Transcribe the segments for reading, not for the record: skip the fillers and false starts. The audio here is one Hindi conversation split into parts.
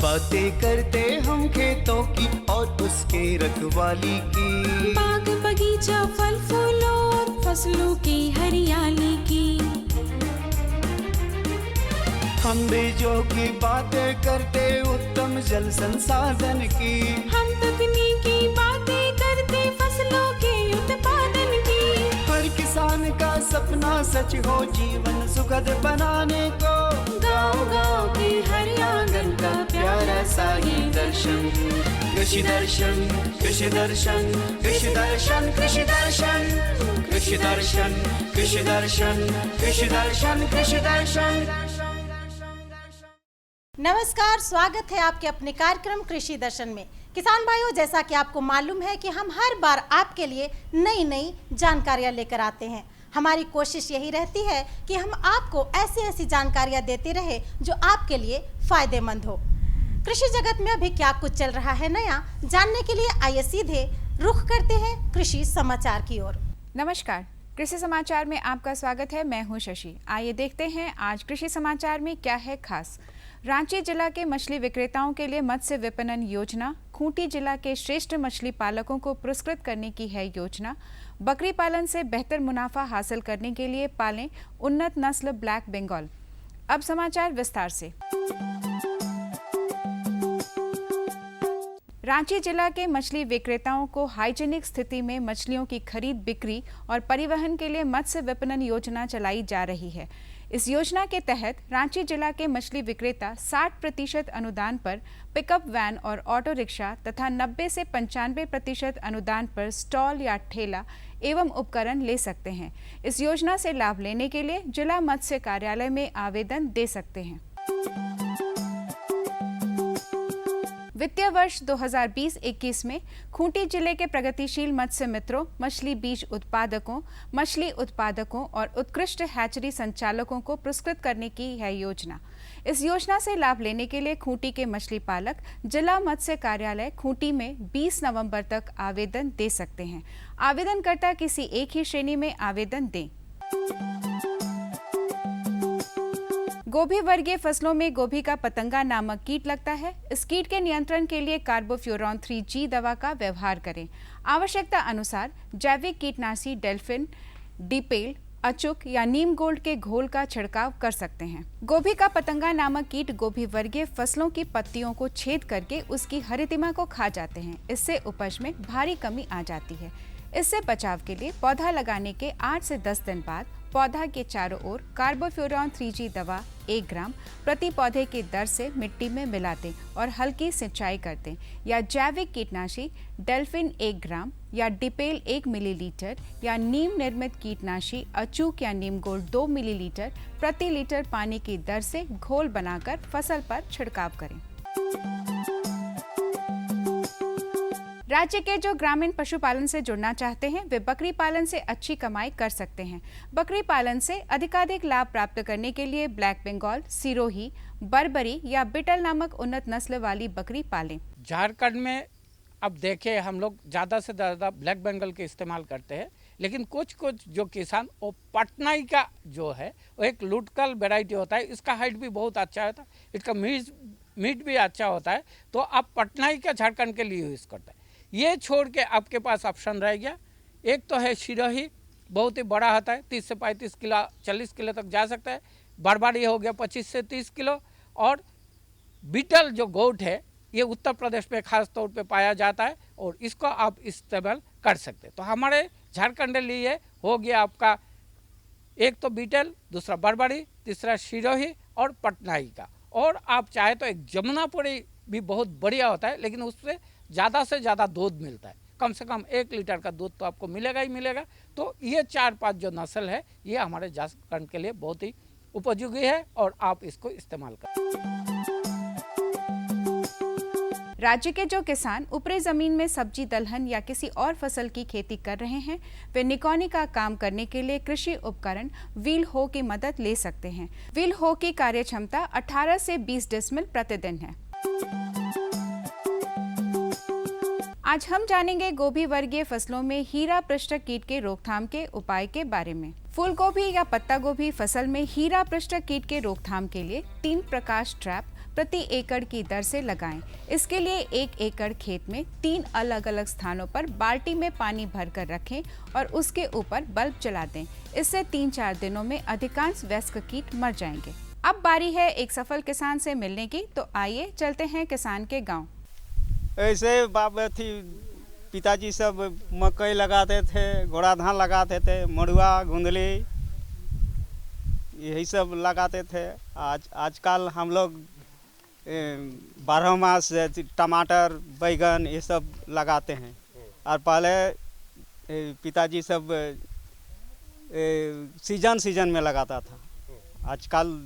बातें करते हम खेतों की और उसके रखवाली की, बाग बगीचा फल फूलों और फसलों की हरियाली की। हम बीजों की बातें करते उत्तम जल संसाधन की, हम तकनीकी बातें करते फसलों के उत्पादन की। हर किसान का सपना सच हो जीवन सुखद बनाने को, गाँव-गाँव के हर आंगन का प्यारा सा ये दर्शन। कृषि दर्शन, कृषि दर्शन, कृषि दर्शन, कृषि दर्शन, कृषि दर्शन, कृषि दर्शन, कृषि दर्शन, कृषि दर्शन। नमस्कार, स्वागत है आपके अपने कार्यक्रम कृषि दर्शन में। किसान भाइयों, जैसा कि आपको मालूम है कि हम हर बार आपके लिए नई नई जानकारियां लेकर आते हैं। हमारी कोशिश यही रहती है कि हम आपको ऐसी जानकारियां देते रहे जो आपके लिए फायदेमंद हो। कृषि जगत में अभी क्या कुछ चल रहा है नया, जानने के लिए आइए सीधे रुख करते हैं कृषि समाचार की ओर। नमस्कार, कृषि समाचार में आपका स्वागत है। मैं हूं शशि। आइए देखते हैं आज कृषि समाचार में क्या है खास। रांची जिला के मछली विक्रेताओं के लिए मत्स्य विपणन योजना, खूंटी जिला के श्रेष्ठ मछली पालकों को पुरस्कृत करने की है योजना, बकरी पालन से बेहतर मुनाफा हासिल करने के लिए पालें उन्नत नस्ल ब्लैक बंगाल। अब समाचार विस्तार से। रांची जिला के मछली विक्रेताओं को हाइजीनिक स्थिति में मछलियों की खरीद बिक्री और परिवहन के लिए मत्स्य विपणन योजना चलाई जा रही है। इस योजना के तहत रांची जिला के मछली विक्रेता 60% अनुदान पर पिकअप वैन और ऑटो रिक्शा तथा 90 से 95% अनुदान पर स्टॉल या ठेला एवं उपकरण ले सकते हैं। इस योजना से लाभ लेने के लिए जिला मत्स्य कार्यालय में आवेदन दे सकते हैं। वित्तीय वर्ष 2020-21 में खूंटी जिले के प्रगतिशील मत्स्य मित्रों, मछली बीज उत्पादकों, मछली उत्पादकों और उत्कृष्ट हैचरी संचालकों को पुरस्कृत करने की है योजना। इस योजना से लाभ लेने के लिए खूंटी के मछली पालक जिला मत्स्य कार्यालय खूंटी में 20 नवंबर तक आवेदन दे सकते हैं। आवेदनकर्ता किसी एक ही श्रेणी में आवेदन दें। गोभी वर्गीय फसलों में गोभी का पतंगा नामक कीट लगता है। इस कीट के नियंत्रण के लिए कार्बोफ्यूरॉन 3G दवा का व्यवहार करें। आवश्यकता अनुसार जैविक कीटनाशी डेल्फिन, डिपेल, अचुक या नीम गोल्ड के घोल का छिड़काव कर सकते हैं। गोभी का पतंगा नामक कीट गोभी वर्गीय फसलों की पत्तियों को छेद करके उसकी हरितिमा को खा जाते हैं। इससे उपज में भारी कमी आ जाती है। इससे बचाव के लिए पौधा लगाने के 8 से 10 दिन बाद पौधा के चारों ओर कार्बोफ्यूरॉन 3G दवा 1 ग्राम प्रति पौधे की दर से मिट्टी में मिला दें और हल्की सिंचाई कर दें, या जैविक कीटनाशी डेल्फिन 1 ग्राम या डिपेल 1 मिलीलीटर या नीम निर्मित कीटनाशी अचूक या नीम गोल्ड 2 मिलीलीटर प्रति लीटर पानी की दर से घोल बनाकर फसल पर छिड़काव करें। राज्य के जो ग्रामीण पशुपालन से जुड़ना चाहते हैं वे बकरी पालन से अच्छी कमाई कर सकते हैं। बकरी पालन से अधिकाधिक लाभ प्राप्त करने के लिए ब्लैक बंगाल, सिरोही, बर्बरी या बिटल नामक उन्नत नस्ल वाली बकरी पालें। झारखंड में अब देखें हम लोग ज़्यादा से ज़्यादा ब्लैक बंगाल के इस्तेमाल करते हैं, लेकिन कुछ जो किसान वो पटनाई का जो है वो एक लुटकल वैरायटी होता है। इसका हाइट भी बहुत अच्छा होता है, इसका मीट भी अच्छा होता है, तो आप पटनाई का झारखंड के लिए यूज़ करते हैं। ये छोड़ के आपके पास ऑप्शन रह गया, एक तो है सिरोही, बहुत ही बड़ा होता है, 30 से 35 किलो 40 किलो तक जा सकता है। बरबारी हो गया 25 से 30 किलो। और बीटल जो गोट है ये उत्तर प्रदेश में खास तौर पे पाया जाता है और इसको आप इस्तेमाल कर सकते हैं। तो हमारे झारखंड के लिए हो गया आपका एक तो बीटल, दूसरा बरबारी, तीसरा सिरोही और पटनाई का। और आप चाहे तो एक जमुनापुरी भी बहुत बढ़िया होता है, लेकिन उससे ज़्यादा से ज़्यादा दूध मिलता है, कम से कम 1 लीटर का दूध तो आपको मिलेगा ही मिलेगा। तो ये 4-5 जो नस्ल है ये हमारे झारखंड के लिए बहुत ही उपयोगी है और आप इसको इस्तेमाल करें। राज्य के जो किसान ऊपरी जमीन में सब्जी, दलहन या किसी और फसल की खेती कर रहे हैं वे निकौनी का काम करने के लिए कृषि उपकरण व्हील हो की मदद ले सकते हैं। व्हील हो की कार्य क्षमता 18 से 20 डेसिमल प्रतिदिन है। आज हम जानेंगे गोभी वर्गीय फसलों में हीरा पृष्ठक कीट के रोकथाम के उपाय के बारे में। फूल गोभी या पत्ता गोभी फसल में हीरा पृष्ठक कीट के रोकथाम के लिए 3 प्रकाश ट्रैप प्रति एकड़ की दर से लगाएं। इसके लिए 1 एकड़ खेत में 3 अलग-अलग स्थानों पर बाल्टी में पानी भरकर रखें और उसके ऊपर बल्ब जला दें। इससे 3-4 दिनों में अधिकांश वयस्क कीट मर जाएंगे। अब बारी है एक सफल किसान से मिलने की, तो आइए चलते हैं किसान के गाँव। ऐसे पिताजी सब मकई लगाते थे, घोड़ा धान लगाते थे, मड़ुआ घुंधली यही सब लगाते थे। आजकल हम लोग 12 मास टमाटर बैगन ये सब लगाते हैं। और पहले पिताजी सब सीजन में लगाता था, आजकल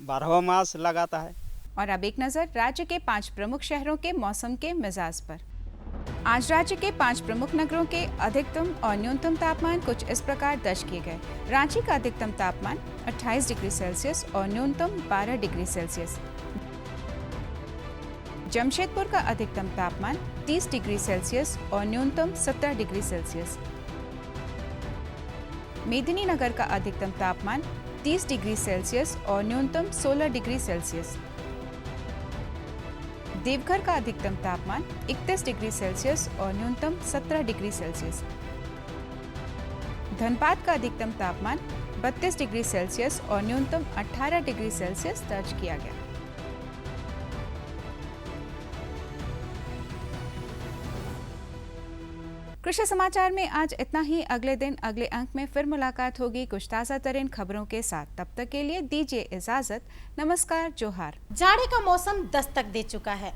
12 मास लगाता है। और अब एक नजर राज्य के 5 प्रमुख शहरों के मौसम के मिजाज पर। आज राज्य के 5 प्रमुख नगरों के अधिकतम और न्यूनतम तापमान कुछ इस प्रकार दर्ज किए गए। रांची का अधिकतम तापमान 28 डिग्री सेल्सियस और न्यूनतम 12 डिग्री सेल्सियस। जमशेदपुर का अधिकतम तापमान 30 डिग्री सेल्सियस और न्यूनतम 17 डिग्री सेल्सियस। मेदिनीनगर का अधिकतम तापमान 30 डिग्री सेल्सियस और न्यूनतम 16 डिग्री सेल्सियस। देवघर का अधिकतम तापमान 31 डिग्री सेल्सियस और न्यूनतम 17 डिग्री सेल्सियस। धनबाद का अधिकतम तापमान 32 डिग्री सेल्सियस और न्यूनतम 18 डिग्री सेल्सियस दर्ज किया गया। कृषि समाचार में आज इतना ही। अगले दिन अगले अंक में फिर मुलाकात होगी कुछ ताज़ा तरीन खबरों के साथ। तब तक के लिए दीजिए इजाजत। नमस्कार, जोहार। जाड़े का मौसम दस्तक दे चुका है।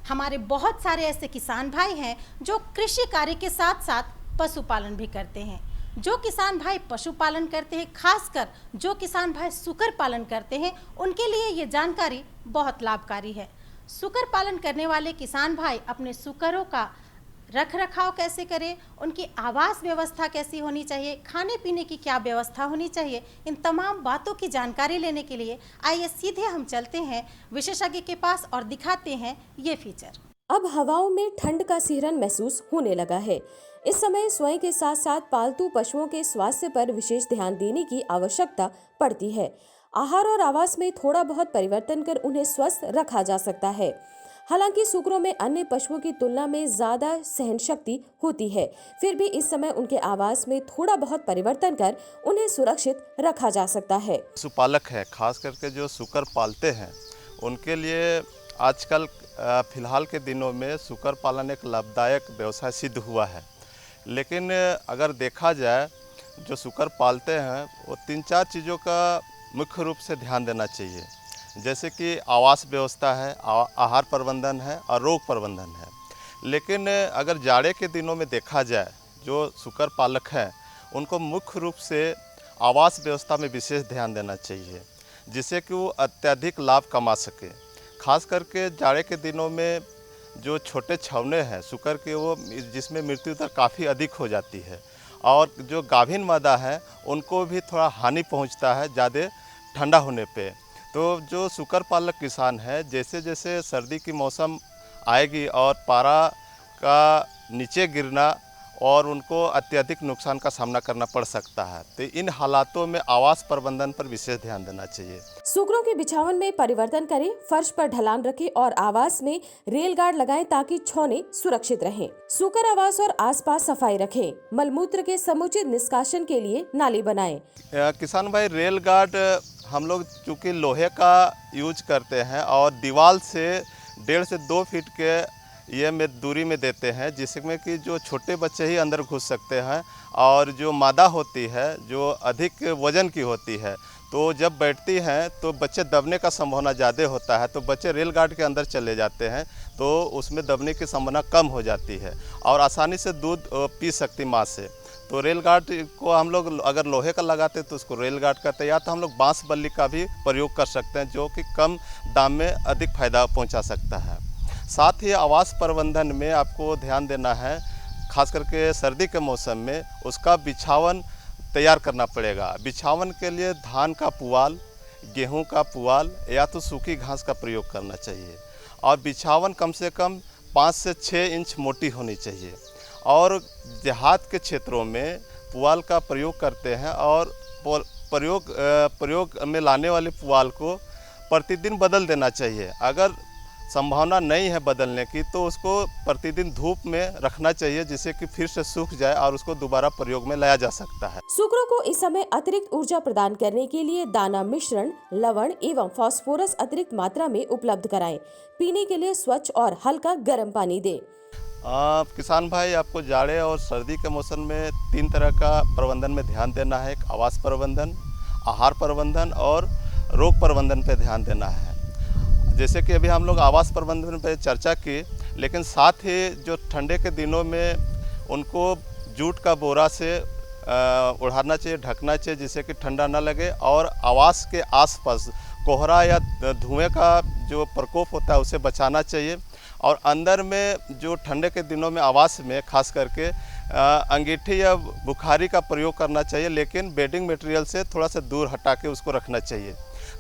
हमारे बहुत सारे ऐसे किसान भाई हैं जो कृषि कार्य के साथ साथ पशुपालन भी करते हैं। जो किसान भाई पशुपालन करते हैं, खासकर जो किसान भाई सुकर पालन करते हैं, उनके लिए ये जानकारी बहुत लाभकारी है। सुकर पालन करने वाले किसान भाई अपने सुकरों का रख रखाव कैसे करें, उनकी आवास व्यवस्था कैसी होनी चाहिए, खाने पीने की क्या व्यवस्था होनी चाहिए, इन तमाम बातों की जानकारी लेने के लिए आइए सीधे हम चलते हैं विशेषज्ञ के पास और दिखाते हैं ये फीचर। अब हवाओं में ठंड का सिहरन महसूस होने लगा है। इस समय स्वयं के साथ साथ पालतू पशुओं के स्वास्थ्य पर विशेष ध्यान देने की आवश्यकता पड़ती है। आहार और आवास में थोड़ा बहुत परिवर्तन कर उन्हें स्वस्थ रखा जा सकता है। हालांकि सुकरों में अन्य पशुओं की तुलना में ज्यादा सहन शक्ति होती है, फिर भी इस समय उनके आवास में थोड़ा बहुत परिवर्तन कर उन्हें सुरक्षित रखा जा सकता है। पशुपालक है, खास करके जो सुकर पालते हैं, उनके लिए आजकल फिलहाल के दिनों में सुकर पालन एक लाभदायक व्यवसाय सिद्ध हुआ है। लेकिन अगर देखा जाए, जो सुकर पालते हैं वो 3-4 चीज़ों का मुख्य रूप से ध्यान देना चाहिए, जैसे कि आवास व्यवस्था है, आहार प्रबंधन है और रोग प्रबंधन है। लेकिन अगर जाड़े के दिनों में देखा जाए, जो सुकर पालक हैं उनको मुख्य रूप से आवास व्यवस्था में विशेष ध्यान देना चाहिए, जिससे कि वो अत्यधिक लाभ कमा सके। खास करके जाड़े के दिनों में जो छोटे छौने हैं सुकर के, वो जिसमें मृत्यु दर काफ़ी अधिक हो जाती है, और जो गाभिन मादा है उनको भी थोड़ा हानि पहुंचता है ज़्यादा ठंडा होने पे। तो जो सुकर पालक किसान है, जैसे जैसे सर्दी की मौसम आएगी और पारा का नीचे गिरना और उनको अत्यधिक नुकसान का सामना करना पड़ सकता है, तो इन हालातों में आवास प्रबंधन पर विशेष ध्यान देना चाहिए। सुकरों के बिछावन में परिवर्तन करें, फर्श पर ढलान रखें और आवास में रेल गार्ड लगाएं ताकि छौने सुरक्षित रहें। सुकर आवास और आसपास सफाई रखें। मलमूत्र के समुचित निष्कासन के लिए नाली बनाएं। किसान भाई, रेल गार्ड हम लोग चूँकि लोहे का यूज करते हैं और दीवार से 1.5 से 2 फीट के ये में दूरी में देते हैं, जिसमें कि जो छोटे बच्चे ही अंदर घुस सकते हैं, और जो मादा होती है जो अधिक वजन की होती है, तो जब बैठती हैं तो बच्चे दबने का संभावना ज़्यादा होता है, तो बच्चे रेल गार्ड के अंदर चले जाते हैं, तो उसमें दबने की संभावना कम हो जाती है और आसानी से दूध पी सकती माँ से। तो रेल गार्ड को हम लोग अगर लोहे का लगाते तो उसको रेल गार्ड कहते हैं, या तो हम लोग बांस बल्ली का भी प्रयोग कर सकते हैं, जो कि कम दाम में अधिक फायदा पहुंचा सकता है। साथ ही आवास प्रबंधन में आपको ध्यान देना है, खास करके सर्दी के मौसम में उसका बिछावन तैयार करना पड़ेगा। बिछावन के लिए धान का पुआल, गेहूं का पुआल या तो सूखी घास का प्रयोग करना चाहिए, और बिछावन कम से कम 5 से 6 इंच मोटी होनी चाहिए। और देहात के क्षेत्रों में पुआल का प्रयोग करते हैं, और प्रयोग में लाने वाले पुआल को प्रतिदिन बदल देना चाहिए। अगर संभावना नहीं है बदलने की तो उसको प्रतिदिन धूप में रखना चाहिए, जिससे कि फिर से सूख जाए और उसको दोबारा प्रयोग में लाया जा सकता है। सुकरों को इस समय अतिरिक्त ऊर्जा प्रदान करने के लिए दाना मिश्रण, लवण एवं फास्फोरस अतिरिक्त मात्रा में उपलब्ध कराएं। पीने के लिए स्वच्छ और हल्का गर्म पानी दें। किसान भाई, आपको जाड़े और सर्दी के मौसम में 3 तरह का प्रबंधन में ध्यान देना है। एक आवास प्रबंधन, आहार प्रबंधन और रोग प्रबंधन पे ध्यान देना है। जैसे कि अभी हम लोग आवास प्रबंधन पे चर्चा की, लेकिन साथ ही जो ठंडे के दिनों में उनको जूट का बोरा से ओढ़ाना चाहिए, ढकना चाहिए, जिससे कि ठंडा ना लगे। और आवास के आसपास कोहरा या धुएं का जो प्रकोप होता है उसे बचाना चाहिए। और अंदर में जो ठंडे के दिनों में आवास में खास करके अंगीठी या बुखारी का प्रयोग करना चाहिए, लेकिन बेडिंग मटेरियल से थोड़ा सा दूर हटा के उसको रखना चाहिए।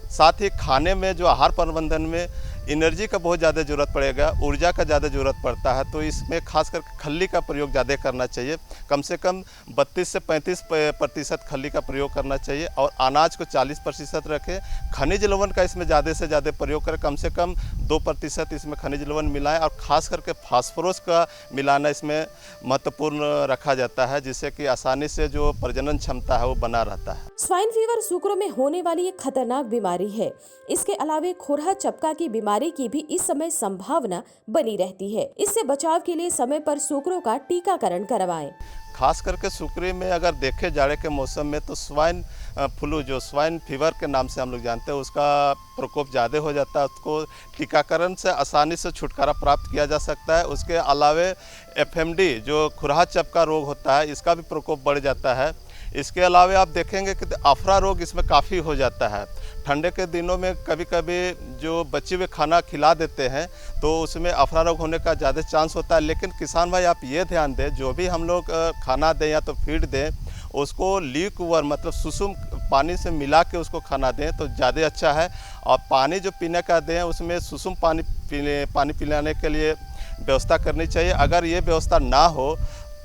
साथ ही खाने में जो आहार प्रबंधन में एनर्जी का बहुत ज़्यादा ज़रूरत पड़ेगा, ऊर्जा का ज़्यादा ज़रूरत पड़ता है, तो इसमें खास करके खल्ली का प्रयोग ज़्यादा करना चाहिए। कम से कम 32 से 35% खल्ली का प्रयोग करना चाहिए और अनाज को 40% रखें। खनिज लवण का इसमें ज़्यादा से ज़्यादा प्रयोग करें, कम से कम 2% इसमें खनिज लवण मिलाएं। और ख़ास करके फास्फोरस का मिलाना इसमें महत्वपूर्ण रखा जाता है, जिससे कि आसानी से जो प्रजनन क्षमता है वो बना रहता है। स्वाइन फीवर सुकरों में होने वाली एक खतरनाक बीमारी है। इसके अलावा खुरहा चपका की बीमारी की भी इस समय संभावना बनी रहती है। इससे बचाव के लिए समय पर सुकरों का टीकाकरण करवाएं। खास करके सुकरी में अगर देखे जाड़े के मौसम में तो स्वाइन फ्लू, जो स्वाइन फीवर के नाम से हम लोग जानते हैं, उसका प्रकोप ज़्यादा हो जाता है। उसको टीकाकरण से आसानी से छुटकारा प्राप्त किया जा सकता है। उसके अलावे FMD जो खुरहा चपका रोग होता है, इसका भी प्रकोप बढ़ जाता है। इसके अलावा आप देखेंगे कि अफरा रोग इसमें काफ़ी हो जाता है। ठंडे के दिनों में कभी कभी जो बचे हुए खाना खिला देते हैं तो उसमें अफरा रोग होने का ज़्यादा चांस होता है। लेकिन किसान भाई, आप ये ध्यान दें, जो भी हम लोग खाना दें या तो फीड दें, उसको लीक वाटर मतलब सुसुम पानी से मिला के उसको खाना दें तो ज़्यादा अच्छा है। और पानी जो पीने का दें उसमें सुसुम पानी पिलाने के लिए व्यवस्था करनी चाहिए। अगर ये व्यवस्था ना हो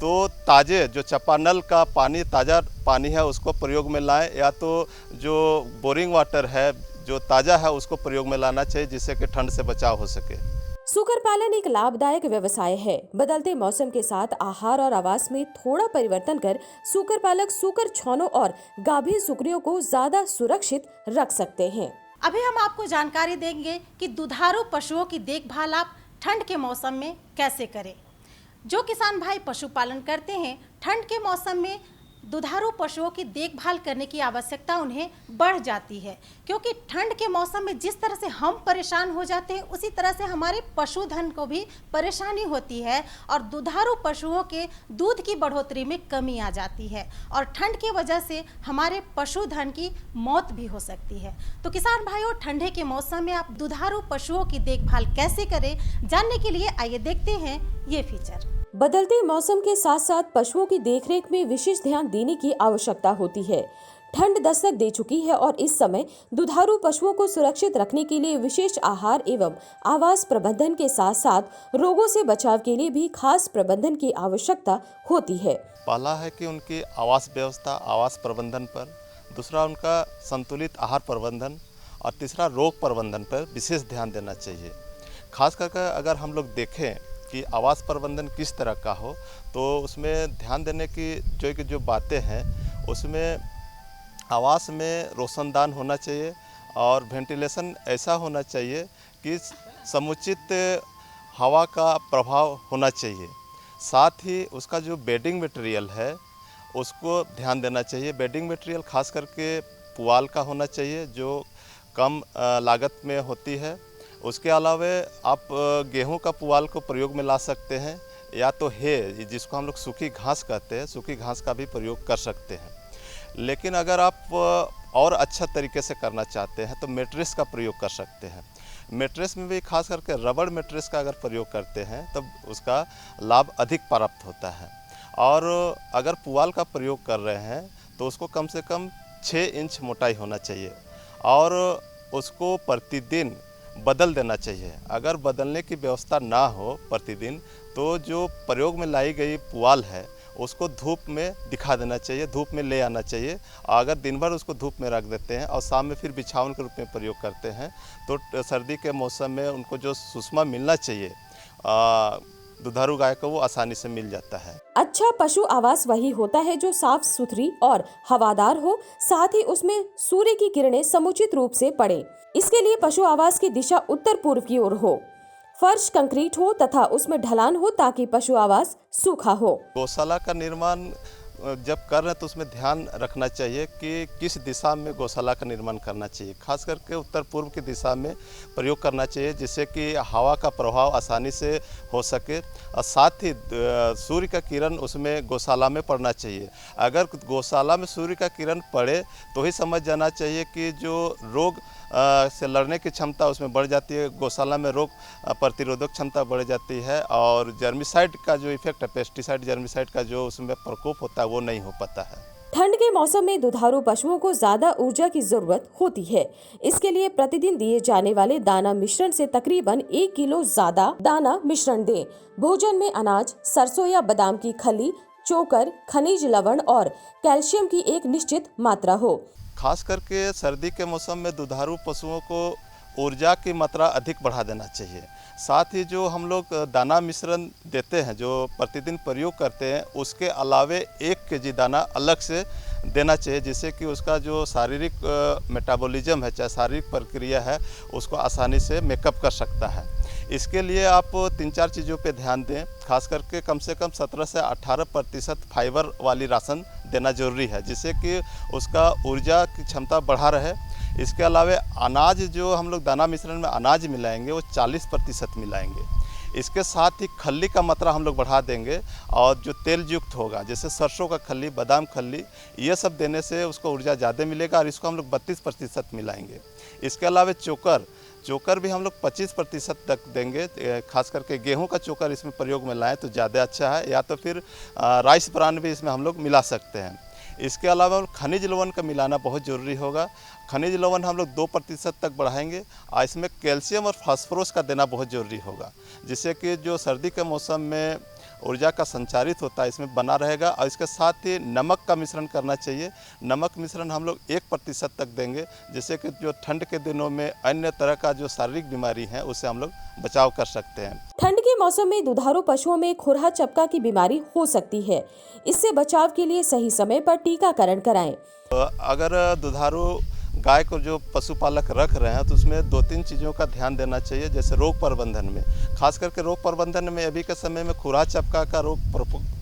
तो ताज़े जो चापानल का पानी, ताज़ा पानी है, उसको प्रयोग में लाएं, या तो जो बोरिंग वाटर है जो ताज़ा है उसको प्रयोग में लाना चाहिए, जिससे कि ठंड से बचाव हो सके। सुकर पालन एक लाभदायक व्यवसाय है। बदलते मौसम के साथ आहार और आवास में थोड़ा परिवर्तन कर सुकर पालक सुकर छौनों और गाभीन सुकरियों को ज्यादा सुरक्षित रख सकते हैं। अभी हम आपको जानकारी देंगे कि दुधारू पशुओं की देखभाल आप ठंड के मौसम में कैसे करें। जो किसान भाई पशुपालन करते हैं, ठंड के मौसम में दुधारू पशुओं की देखभाल करने की आवश्यकता उन्हें बढ़ जाती है, क्योंकि ठंड के मौसम में जिस तरह से हम परेशान हो जाते हैं उसी तरह से हमारे पशुधन को भी परेशानी होती है और दुधारू पशुओं के दूध की बढ़ोतरी में कमी आ जाती है और ठंड की वजह से हमारे पशुधन की मौत भी हो सकती है। तो किसान भाइयों, ठंडे के मौसम में आप दुधारू पशुओं की देखभाल कैसे करें, जानने के लिए आइए देखते हैं ये फीचर। बदलते मौसम के साथ साथ पशुओं की देखरेख में विशेष ध्यान देने की आवश्यकता होती है। ठंड दस्तक दे चुकी है और इस समय दुधारू पशुओं को सुरक्षित रखने के लिए विशेष आहार एवं आवास प्रबंधन के साथ साथ रोगों से बचाव के लिए भी खास प्रबंधन की आवश्यकता होती है। पहला है कि उनकी आवास व्यवस्था, आवास प्रबंधन पर, दूसरा उनका संतुलित आहार प्रबंधन और तीसरा रोग प्रबंधन पर विशेष ध्यान देना चाहिए। खास करके अगर हम लोग देखें कि आवास प्रबंधन किस तरह का हो तो उसमें ध्यान देने की जो बातें हैं, उसमें आवास में रोशनदान होना चाहिए और वेंटिलेशन ऐसा होना चाहिए कि समुचित हवा का प्रभाव होना चाहिए। साथ ही उसका जो बेडिंग मटेरियल है उसको ध्यान देना चाहिए। बेडिंग मटेरियल खास करके पुआल का होना चाहिए जो कम लागत में होती है। उसके अलावा आप गेहूं का पुआल को प्रयोग में ला सकते हैं, या तो है जिसको हम लोग सूखी घास कहते हैं, सूखी घास का भी प्रयोग कर सकते हैं। लेकिन अगर आप और अच्छा तरीके से करना चाहते हैं तो मेट्रेस का प्रयोग कर सकते हैं। मेट्रेस में भी खास करके रबड़ मेट्रेस का अगर प्रयोग करते हैं तब उसका लाभ अधिक प्राप्त होता है। और अगर पुआल का प्रयोग कर रहे हैं तो उसको कम से कम 6 इंच मोटाई होना चाहिए और उसको प्रतिदिन बदल देना चाहिए। अगर बदलने की व्यवस्था ना हो प्रतिदिन तो जो प्रयोग में लाई गई पुआल है उसको धूप में दिखा देना चाहिए, धूप में ले आना चाहिए। अगर दिन भर उसको धूप में रख देते हैं और शाम में फिर बिछावन के रूप में प्रयोग करते हैं तो सर्दी के मौसम में उनको जो सुषमा मिलना चाहिए दुधारू गाय को वो आसानी से मिल जाता है। अच्छा पशु आवास वही होता है जो साफ सुथरी और हवादार हो, साथ ही उसमें सूर्य की किरणें समुचित रूप से पड़े। इसके लिए पशु आवास की दिशा उत्तर पूर्व की ओर हो, फर्श कंक्रीट हो तथा उसमें ढलान हो ताकि पशु आवास सूखा हो। गौशाला का निर्माण जब कर रहे हैं तो उसमें ध्यान रखना चाहिए कि किस दिशा में गौशाला का निर्माण करना चाहिए। खास करके उत्तर पूर्व की दिशा में प्रयोग करना चाहिए जिससे कि हवा का प्रभाव आसानी से हो सके और साथ ही सूर्य का किरण उसमें गौशाला में पड़ना चाहिए। अगर गौशाला में सूर्य का किरण पड़े तो ही समझ जाना चाहिए कि जो रोग से लड़ने की क्षमता उसमें बढ़ जाती है, गौशाला में रोग प्रतिरोधक क्षमता बढ़ जाती है और जर्मिसाइड का जो इफेक्ट है, पेस्टिसाइड जर्मिसाइड का जो उसमें प्रकोप होता है वो नहीं हो पाता है। ठंड के मौसम में दुधारू पशुओं को ज्यादा ऊर्जा की जरूरत होती है। इसके लिए प्रतिदिन दिए जाने वाले दाना मिश्रण से तकरीबन 1 किलो ज्यादा दाना मिश्रण दें। भोजन में अनाज, सरसों या बादाम की खली, चोकर, खनिज लवण और कैल्शियम की एक निश्चित मात्रा हो। खास करके सर्दी के मौसम में दुधारू पशुओं को ऊर्जा की मात्रा अधिक बढ़ा देना चाहिए। साथ ही जो हम लोग दाना मिश्रण देते हैं, जो प्रतिदिन प्रयोग करते हैं, उसके अलावे 1 केजी दाना अलग से देना चाहिए जिससे कि उसका जो शारीरिक मेटाबॉलिज्म है, चाहे शारीरिक प्रक्रिया है, उसको आसानी से मेकअप कर सकता है। इसके लिए आप 3-4 चीज़ों पे ध्यान दें। खास करके कम से कम 17 से 18% फाइबर वाली राशन देना जरूरी है जिससे कि उसका ऊर्जा की क्षमता बढ़ा रहे। इसके अलावा अनाज जो हम लोग दाना मिश्रण में अनाज मिलाएंगे वो 40% मिलाएंगे। इसके साथ ही खल्ली का मात्रा हम लोग बढ़ा देंगे और जो तेल युक्त होगा जैसे सरसों का खल्ली, बादाम खल्ली, ये सब देने से उसको ऊर्जा ज़्यादा मिलेगा और इसको हम लोग 32% मिलाएंगे। इसके अलावा चोकर भी हम लोग 25% तक देंगे। खास करके गेहूं का चोकर इसमें प्रयोग में लाएँ तो ज़्यादा अच्छा है, या तो फिर राइस ब्रान भी इसमें हम लोग मिला सकते हैं। इसके अलावा खनिज लवण का मिलाना बहुत ज़रूरी होगा। खनिज लवण हम लोग 2% तक बढ़ाएंगे और इसमें कैल्शियम और फास्फोरस का देना बहुत ज़रूरी होगा जिससे कि जो सर्दी के मौसम में ऊर्जा का संचारित होता है इसमें बना रहेगा। और इसके साथ ही नमक का मिश्रण करना चाहिए। नमक मिश्रण हम लोग 1% तक देंगे जिससे कि जो ठंड के दिनों में अन्य तरह का जो शारीरिक बीमारी है उससे हम लोग बचाव कर सकते हैं। ठंड के मौसम में दुधारू पशुओं में खुरहा चपका की बीमारी हो सकती है। इससे बचाव के लिए सही समय पर टीकाकरण कराएं। अगर दुधारू गाय को जो पशुपालक रख रहे हैं तो उसमें 2-3 चीज़ों का ध्यान देना चाहिए। जैसे रोग प्रबंधन में, खास करके रोग प्रबंधन में अभी के समय में खुरहा चपका का रोग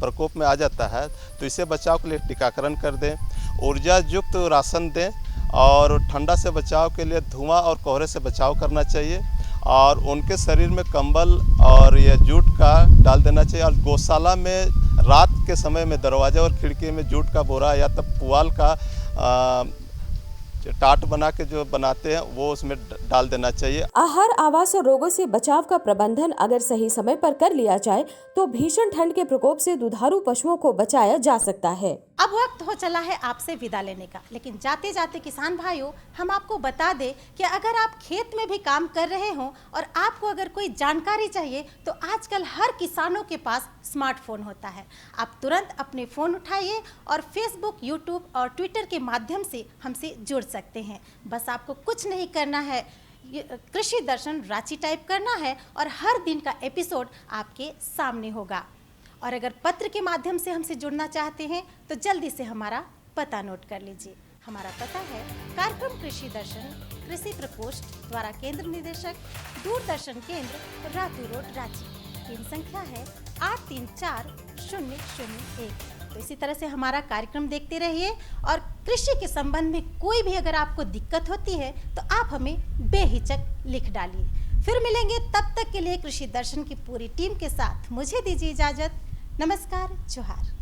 प्रकोप में आ जाता है तो इससे बचाव के लिए टीकाकरण कर दें, ऊर्जा युक्त राशन दें और ठंडा से बचाव के लिए धुआं और कोहरे से बचाव करना चाहिए और उनके शरीर में कंबल और ये जूट का डाल देना चाहिए। और गौशाला में रात के समय में दरवाजा और खिड़की में जूट का बोरा या तब पुआल का टाट बना के जो बनाते हैं वो उसमें डाल देना चाहिए। आहार, आवास और रोगों से बचाव का प्रबंधन अगर सही समय पर कर लिया जाए तो भीषण ठंड के प्रकोप से दुधारू पशुओं को बचाया जा सकता है। अब वक्त हो चला है आपसे विदा लेने का, लेकिन जाते जाते किसान भाइयों हम आपको बता दें कि अगर आप खेत में भी काम कर रहे हो और आपको अगर कोई जानकारी चाहिए तो आजकल हर किसानों के पास स्मार्टफोन होता है। आप तुरंत अपने फ़ोन उठाइए और फेसबुक, यूट्यूब और ट्विटर के माध्यम से हमसे जुड़ सकते हैं। बस आपको कुछ नहीं करना है, कृषि दर्शन रांची टाइप करना है और हर दिन का एपिसोड आपके सामने होगा। और अगर पत्र के माध्यम से हमसे जुड़ना चाहते हैं तो जल्दी से हमारा पता नोट कर लीजिए। हमारा पता है कार्यक्रम कृषि दर्शन, कृषि प्रकोष्ठ द्वारा केंद्र निदेशक, दूरदर्शन केंद्र, रातू रोड, रांची। पिन संख्या है 834001। तो इसी तरह से हमारा कार्यक्रम देखते रहिए और कृषि के संबंध में कोई भी अगर आपको दिक्कत होती है तो आप हमें बेहिचक लिख डालिए। फिर मिलेंगे, तब तक के लिए कृषि दर्शन की पूरी टीम के साथ मुझे दीजिए इजाजत। नमस्कार, जोहार।